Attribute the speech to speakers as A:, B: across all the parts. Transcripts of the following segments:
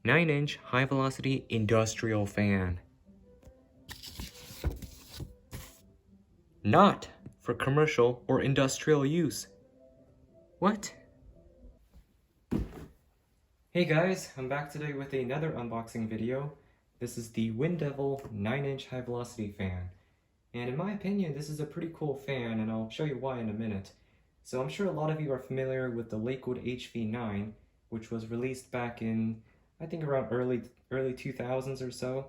A: 9-inch high-velocity industrial fan. Not for commercial or industrial use. What? Hey guys, I'm back today with another unboxing video. This is the Wind Devil 9-inch high-velocity fan. And in my opinion, this is a pretty cool fan, and I'll show you why in a minute. So I'm sure a lot of you are familiar with the Lakewood HV-9, which was released back in, I think around early 2000s or so.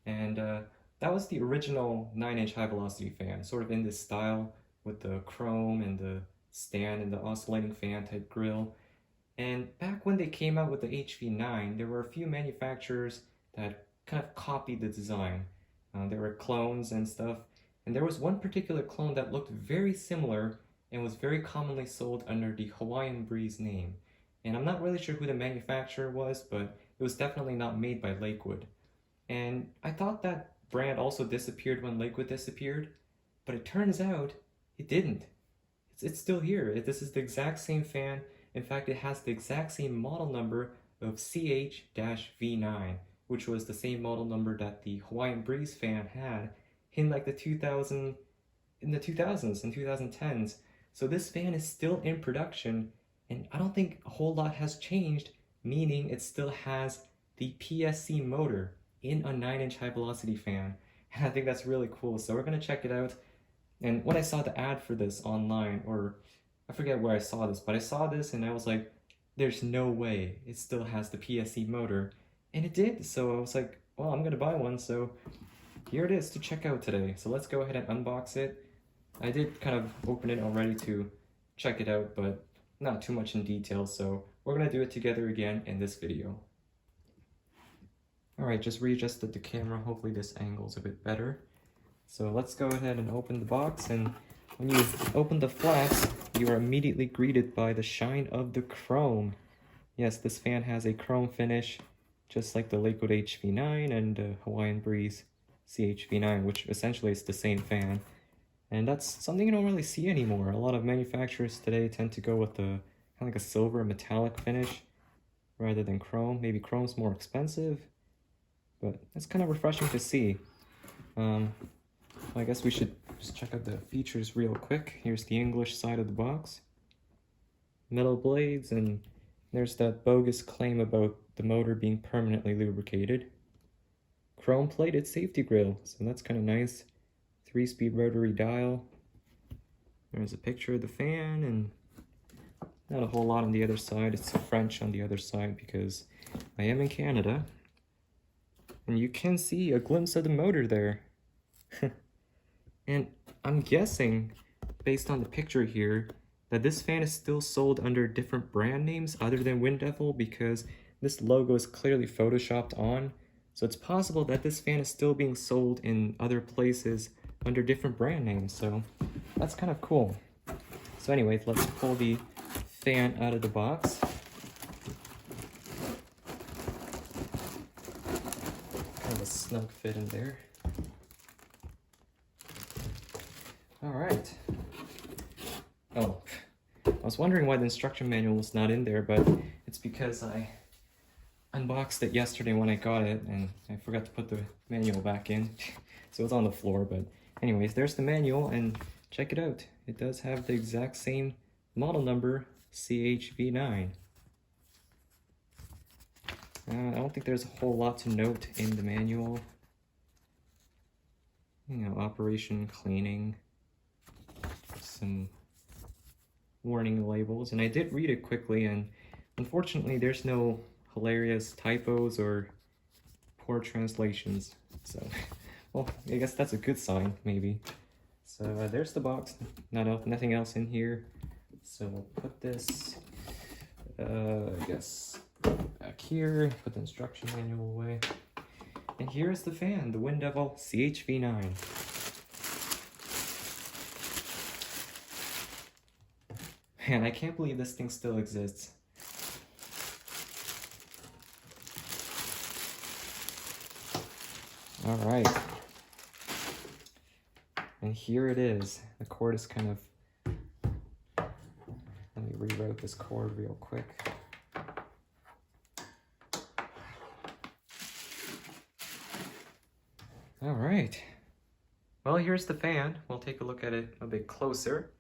A: And that was the original 9-inch high-velocity fan, sort of in this style with the chrome and the stand and the oscillating fan type grill. And back when they came out with the HV-9, there were a few manufacturers that kind of copied the design. There were clones and stuff, and there was one particular clone that looked very similar and was very commonly sold under the Hawaiian Breeze name. And I'm not really sure who the manufacturer was, but it was definitely not made by Lakewood. And I thought that brand also disappeared when Lakewood disappeared, but it turns out it didn't. It's still here. This is the exact same fan. In fact, it has the exact same model number of CH-V9, which was the same model number that the Hawaiian Breeze fan had in like the 2000s and 2010s. So this fan is still in production, and I don't think a whole lot has changed, meaning it still has the PSC motor in a 9-inch high-velocity fan. And I think that's really cool. So we're gonna check it out. And when I saw the ad for this online, or I forget where I saw this, but I saw this and I was like, there's no way it still has the PSC motor. And it did, so I was like, well, I'm gonna buy one, so here it is to check out today. So let's go ahead and unbox it. I did kind of open it already to check it out, but not too much in detail, so we're gonna do it together again in this video. Alright, just readjusted the camera, hopefully this angle's a bit better. So let's go ahead and open the box, and when you open the flaps, you are immediately greeted by the shine of the chrome. Yes, this fan has a chrome finish, just like the Lakewood HV-9 and Hawaiian Breeze CHV-9, which essentially is the same fan. And that's something you don't really see anymore. A lot of manufacturers today tend to go with kind of like a silver metallic finish rather than chrome. Maybe chrome's more expensive, but it's kind of refreshing to see. Well, I guess we should just check out the features real quick. Here's the English side of the box. Metal blades, and there's that bogus claim about the motor being permanently lubricated. Chrome-plated safety grille, so that's kind of nice. 3-speed rotary dial. There's a picture of the fan, and not a whole lot on the other side. It's French on the other side because I am in Canada. And you can see a glimpse of the motor there. And I'm guessing, based on the picture here, that this fan is still sold under different brand names other than Wind Devil, because this logo is clearly photoshopped on. So it's possible that this fan is still being sold in other places under different brand names, so that's kind of cool. So anyways, let's pull the fan out of the box. Kind of a snug fit in there. Alright. Oh, I was wondering why the instruction manual was not in there, but it's because I unboxed it yesterday when I got it, and I forgot to put the manual back in. So it's on the floor, but anyways, there's the manual, and check it out. It does have the exact same model number, CHV-9. I don't think there's a whole lot to note in the manual. You know, operation, cleaning, some warning labels, and I did read it quickly, and unfortunately there's no hilarious typos or poor translations, so well, I guess that's a good sign, maybe. So there's the box, nothing else in here, so we'll put this, I guess, back here, put the instruction manual away, and here's the fan, the Wind Devil CHV-9. Man, I can't believe this thing still exists. Alright. And here it is. The cord is kind of... Let me reroute this cord real quick. All right. Well, here's the fan. We'll take a look at it a bit closer.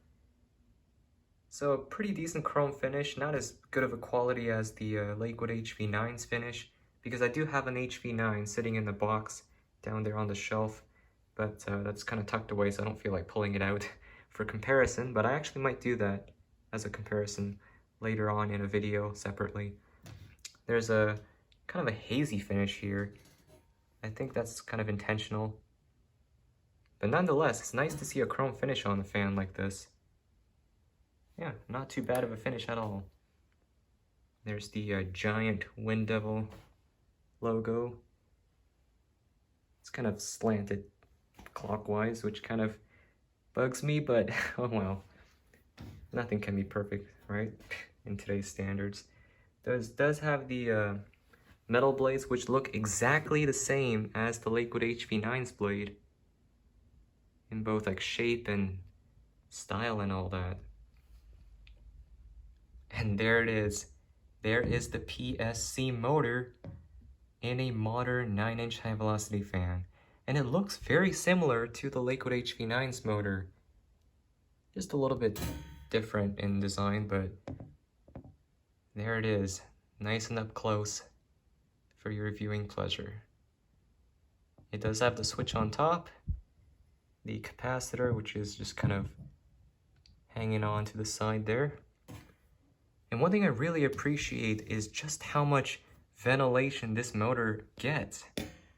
A: So a pretty decent chrome finish, not as good of a quality as the Lakewood HV-9's finish, because I do have an HV-9 sitting in the box down there on the shelf, but that's kind of tucked away, so I don't feel like pulling it out for comparison, but I actually might do that as a comparison later on in a video separately. There's a kind of a hazy finish here. I think that's kind of intentional. But nonetheless, it's nice to see a chrome finish on the fan like this. Yeah, not too bad of a finish at all. There's the giant Wind Devil logo. It's kind of slanted clockwise, which kind of bugs me, but oh well. Nothing can be perfect, right? In today's standards. Does have the metal blades, which look exactly the same as the Lakewood HV-9's blade, in both like shape and style and all that. And there it is. There is the PSC motor in a modern 9-inch high-velocity fan. And it looks very similar to the Lakewood HV-9's motor. Just a little bit different in design, but there it is. Nice and up close for your viewing pleasure. It does have the switch on top, the capacitor, which is just kind of hanging on to the side there. And one thing I really appreciate is just how much ventilation this motor gets.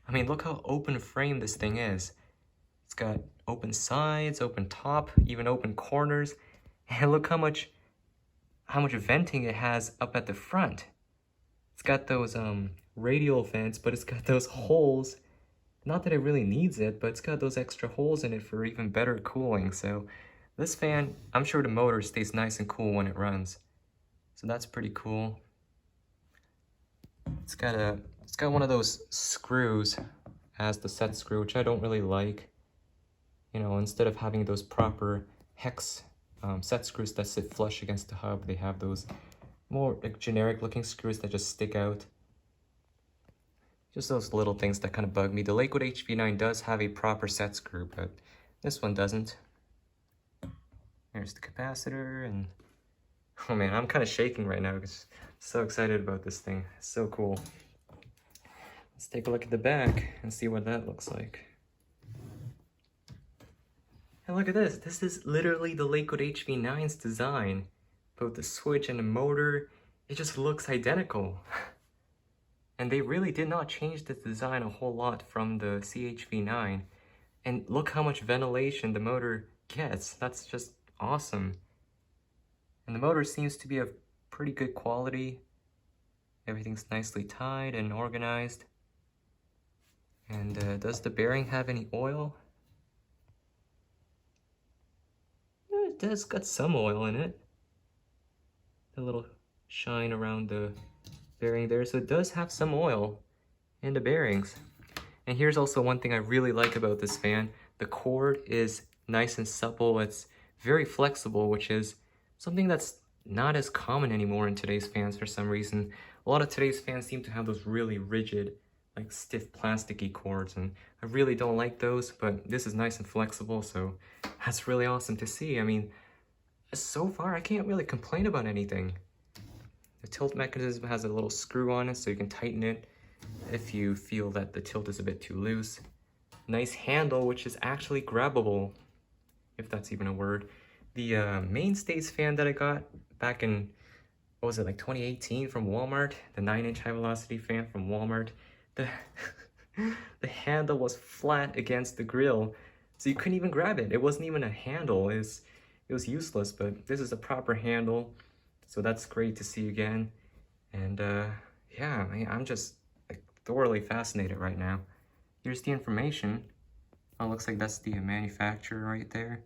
A: I mean, look how open frame this thing is. It's got open sides, open top, even open corners. And look how much venting it has up at the front. It's got those radial vents, but it's got those holes. Not that it really needs it, but it's got those extra holes in it for even better cooling. So this fan, I'm sure the motor stays nice and cool when it runs. So that's pretty cool. It's got one of those screws as the set screw, which I don't really like. You know, instead of having those proper hex set screws that sit flush against the hub, they have those more like, generic looking screws that just stick out. Just those little things that kind of bug me. The Lakewood HV-9 does have a proper set screw, but this one doesn't. There's the capacitor, and oh man, I'm kind of shaking right now because I'm so excited about this thing. It's so cool. Let's take a look at the back and see what that looks like. And look at this. This is literally the Lakewood HV-9's design. Both the switch and the motor, it just looks identical. And they really did not change the design a whole lot from the CHV-9. And look how much ventilation the motor gets. That's just awesome. And the motor seems to be of pretty good quality. Everything's nicely tied and organized. And does the bearing have any oil? Yeah, it does got some oil in it. A little shine around the bearing there, so it does have some oil in the bearings. And here's also one thing I really like about this fan. The cord is nice and supple. It's very flexible, which is something that's not as common anymore in today's fans for some reason. A lot of today's fans seem to have those really rigid, like stiff plasticky cords, and I really don't like those, but this is nice and flexible, so that's really awesome to see. I mean, so far I can't really complain about anything. The tilt mechanism has a little screw on it, so you can tighten it if you feel that the tilt is a bit too loose. Nice handle, which is actually grabbable, if that's even a word. The Mainstays fan that I got back in, what was it, like 2018 from Walmart, the 9-inch high-velocity fan from Walmart, the handle was flat against the grill, so you couldn't even grab it. It wasn't even a handle. It was useless, but this is a proper handle. So that's great to see again. And yeah, I'm just like thoroughly fascinated right now. Here's the information. Oh, looks like that's the manufacturer right there.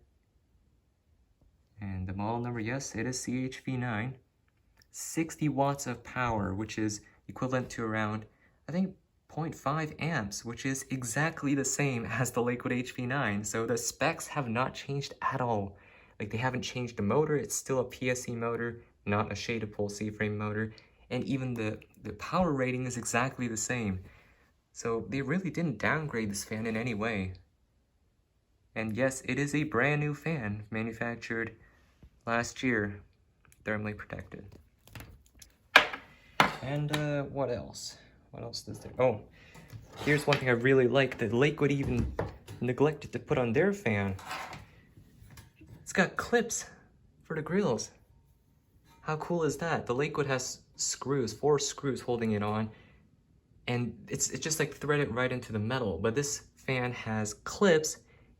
A: And the model number, yes, it is CHV-9. 60 watts of power, which is equivalent to around, I think, 0.5 amps, which is exactly the same as the Lakewood HV-9. So the specs have not changed at all. Like, they haven't changed the motor. It's still a PSC motor, not a shaded pole C-frame motor, and even the power rating is exactly the same. So they really didn't downgrade this fan in any way. And yes, it is a brand new fan, manufactured last year, thermally protected. And what else? What else is there? Oh, here's one thing I really like that Lakewood even neglected to put on their fan. It's got clips for the grills. How cool is that? The Lakewood has screws, 4 screws holding it on, and it's just like threaded right into the metal. But this fan has clips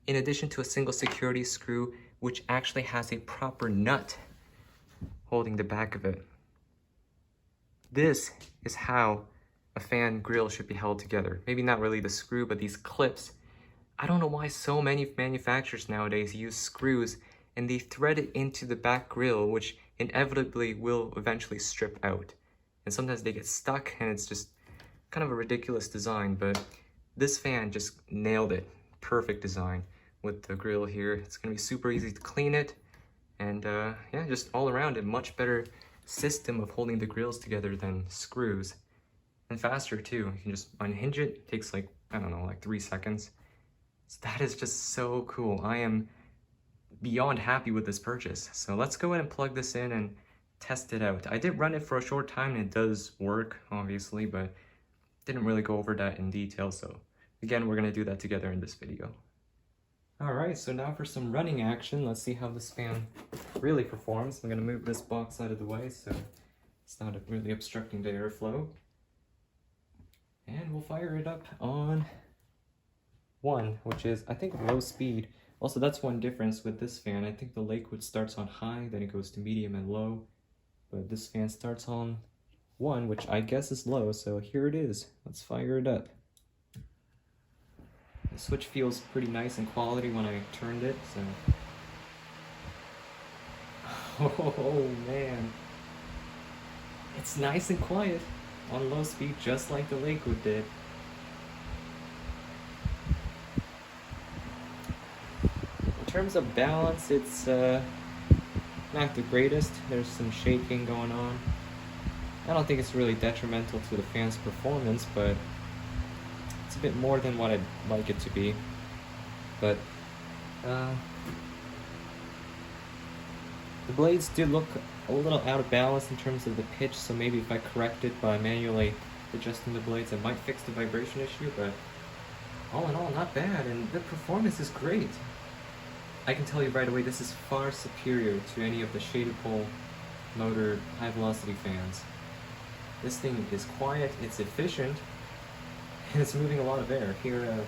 A: in addition to a single security screw, which actually has a proper nut holding the back of it. This is how a fan grill should be held together. Maybe not really the screw, but these clips. I don't know why so many manufacturers nowadays use screws and they thread it into the back grill, which inevitably will eventually strip out. And sometimes they get stuck and it's just kind of a ridiculous design, but this fan just nailed it. Perfect design with the grill here. It's gonna be super easy to clean it. And yeah, just all around a much better system of holding the grills together than screws. And faster too. You can just unhinge it. It takes like, I don't know, like 3 seconds. So that is just so cool. I am beyond happy with this purchase. So let's go ahead and plug this in and test it out. I did run it for a short time and it does work, obviously, but didn't really go over that in detail. So again, we're gonna do that together in this video. All right, so now for some running action. Let's see how this fan really performs. I'm gonna move this box out of the way so it's not really obstructing the airflow. And we'll fire it up on 1, which is, I think, low speed. Also, that's one difference with this fan. I think the Lakewood starts on high, then it goes to medium and low. But this fan starts on 1, which I guess is low, so here it is. Let's fire it up. The switch feels pretty nice and quality when I turned it, so... Oh man. It's nice and quiet on low speed, just like the Lakewood did. In terms of balance, it's not the greatest. There's some shaking going on. I don't think it's really detrimental to the fan's performance, but it's a bit more than what I'd like it to be. But the blades do look a little out of balance in terms of the pitch, so maybe if I correct it by manually adjusting the blades, it might fix the vibration issue, but all in all, not bad, and the performance is great. I can tell you right away, this is far superior to any of the shaded pole motor high velocity fans. This thing is quiet, it's efficient, and it's moving a lot of air. Here,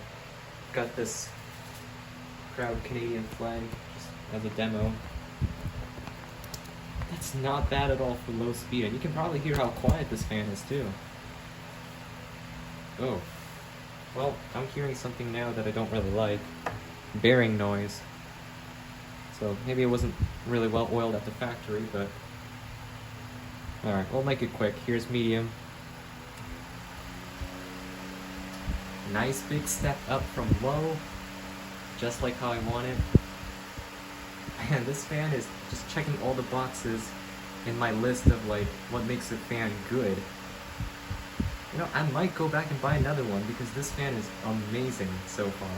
A: got this proud Canadian flag just as a demo. That's not bad at all for low speed, and you can probably hear how quiet this fan is too. Oh, well, I'm hearing something now that I don't really like. Bearing noise. So maybe it wasn't really well oiled at the factory, but... Alright, we'll make it quick. Here's medium. Nice big step up from low, just like how I want it. Man, this fan is just checking all the boxes in my list of like what makes a fan good. You know, I might go back and buy another one because this fan is amazing so far.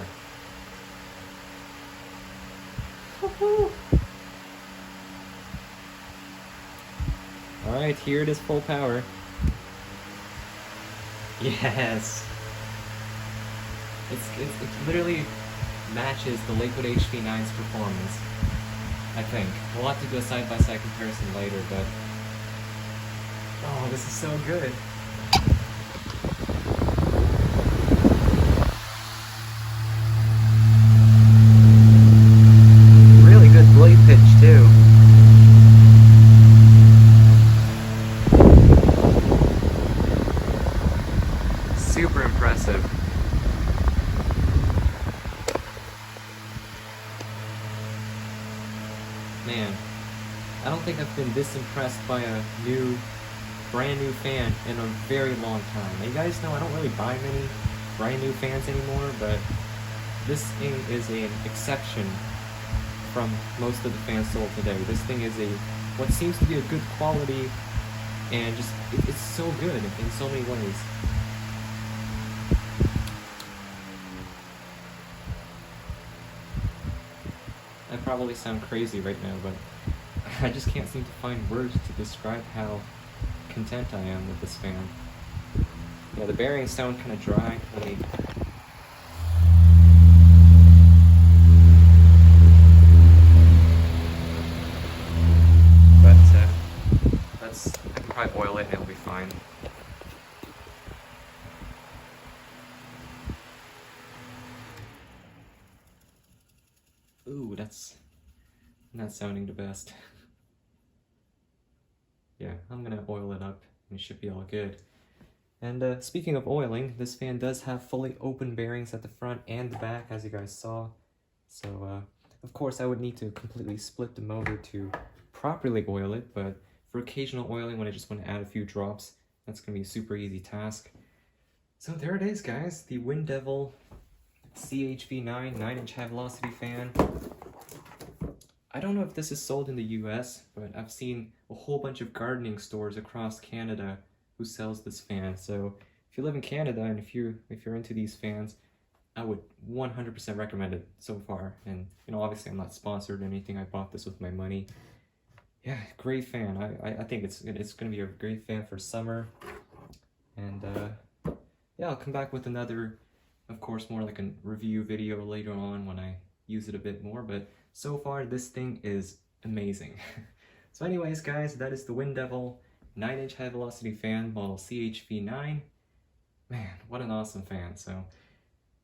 A: Woohoo! Alright, here it is full power. Yes! It literally matches the Lakewood HV-9's performance, I think. We'll have to do a side-by-side comparison later, but... Oh, this is so good! Really good blade pitch, too. Super impressive. Man, I don't think I've been this impressed by a brand new fan in a very long time. And you guys know I don't really buy many brand new fans anymore, but this thing is an exception from most of the fans sold today. This thing is what seems to be a good quality, and just, it's so good in so many ways. probably sound crazy right now, but I just can't seem to find words to describe how content I am with this fan. Yeah, the bearings sound kind of dry. Let me... I can probably oil it and it'll be fine. Ooh, that's not sounding the best. Yeah, I'm gonna oil it up and it should be all good. And speaking of oiling, this fan does have fully open bearings at the front and the back, as you guys saw. So, of course, I would need to completely split the motor to properly oil it, but for occasional oiling, when I just want to add a few drops, that's going to be a super easy task. So there it is, guys, the Wind Devil CHV-9 9-inch high velocity fan. I don't know if this is sold in the US, but I've seen a whole bunch of gardening stores across Canada who sells this fan. So if you live in Canada and if you're into these fans, I would 100% recommend it so far. And you know, obviously I'm not sponsored or anything. I bought this with my money. Yeah, great fan. I think it's gonna be a great fan for summer. And yeah, I'll come back with another, of course, more like a review video later on when I use it a bit more. But so far, this thing is amazing. So anyways, guys, that is the Wind Devil 9-inch high velocity fan model CHV-9. Man, what an awesome fan. So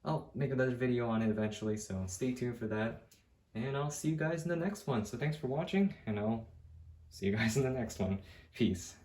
A: I'll make another video on it eventually, so stay tuned for that. And I'll see you guys in the next one. So thanks for watching, and I'll see you guys in the next one. Peace.